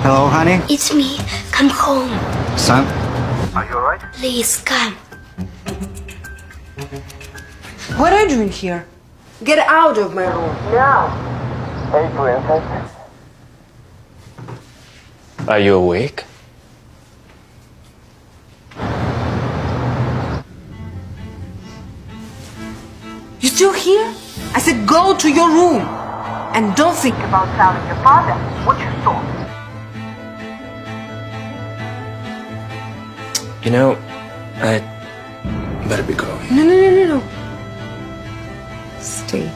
Hello, honey? It's me. Come home. Son? Are you alright? Please, come. What are you doing here? Get out of my room. Now. Hey, princess. Are you awake? You still here? I said go to your room. And don't think about telling your father what you saw. You know, I better be going. No. Stay.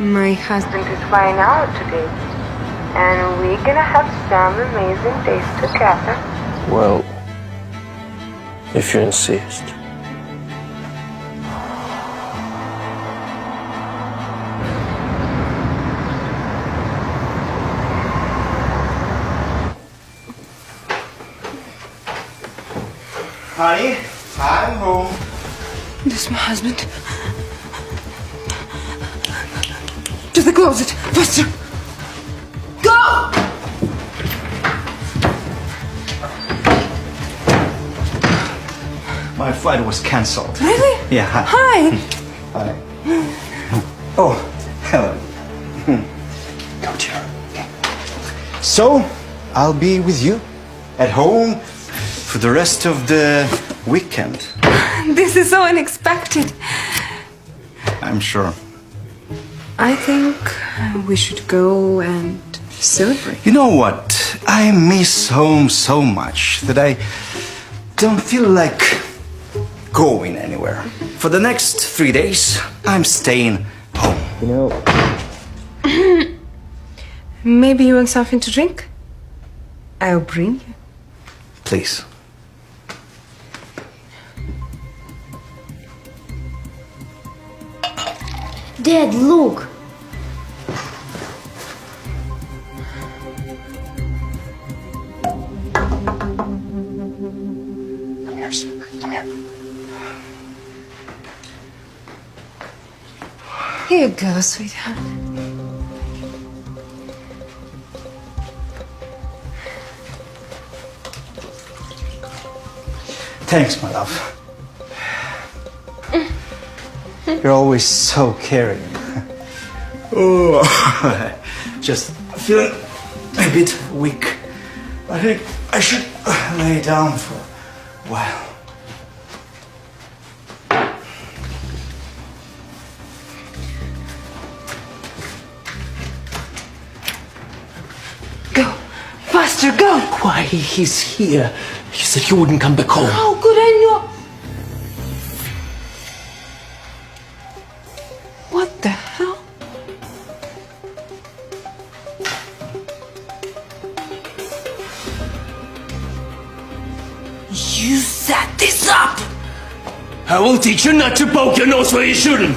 My husband is flying out today. And we're gonna have some amazing days together. Well, if you insist. Honey, I'm home. This is my husband. To the closet. Faster. Go! My flight was cancelled. Really? Yeah. Hi. Hi. Oh, hello. Come here. So, I'll be with you at home for the rest of the weekend. This is so unexpected. I'm sure. I think we should go and celebrate. You know what? I miss home so much that I don't feel like going anywhere. For the next 3 days, I'm staying home. You know, Maybe you want something to drink? I'll bring you. Please. Dad, look. Come here, son. Come here. Here you go, sweetheart. Thanks, my love. You're always so caring. Oh, just feeling a bit weak. I think I should lay down for a while. Go. Faster, go. why he's here? He said he wouldn't come back home. How could I know? What the hell? You set this up! I will teach you not to poke your nose where you shouldn't.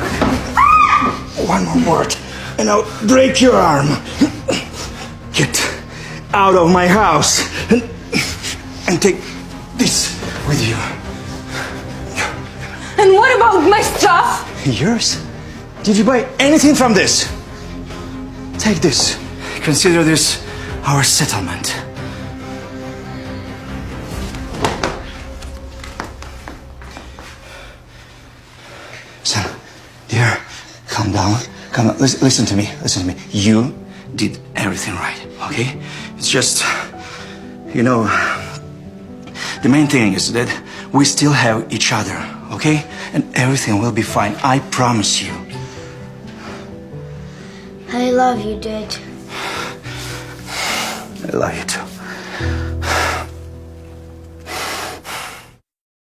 One more word, and I'll break your arm. Get out of my house and take this with you. And what about my stuff? Yours? Did you buy anything from this? Take this. Consider this our settlement. Son, dear, calm down. Come on, listen to me. Listen to me. You did everything right, okay? It's just, you know, the main thing is that we still have each other, okay? And everything will be fine. I promise you. I love you, Dad. I love you too.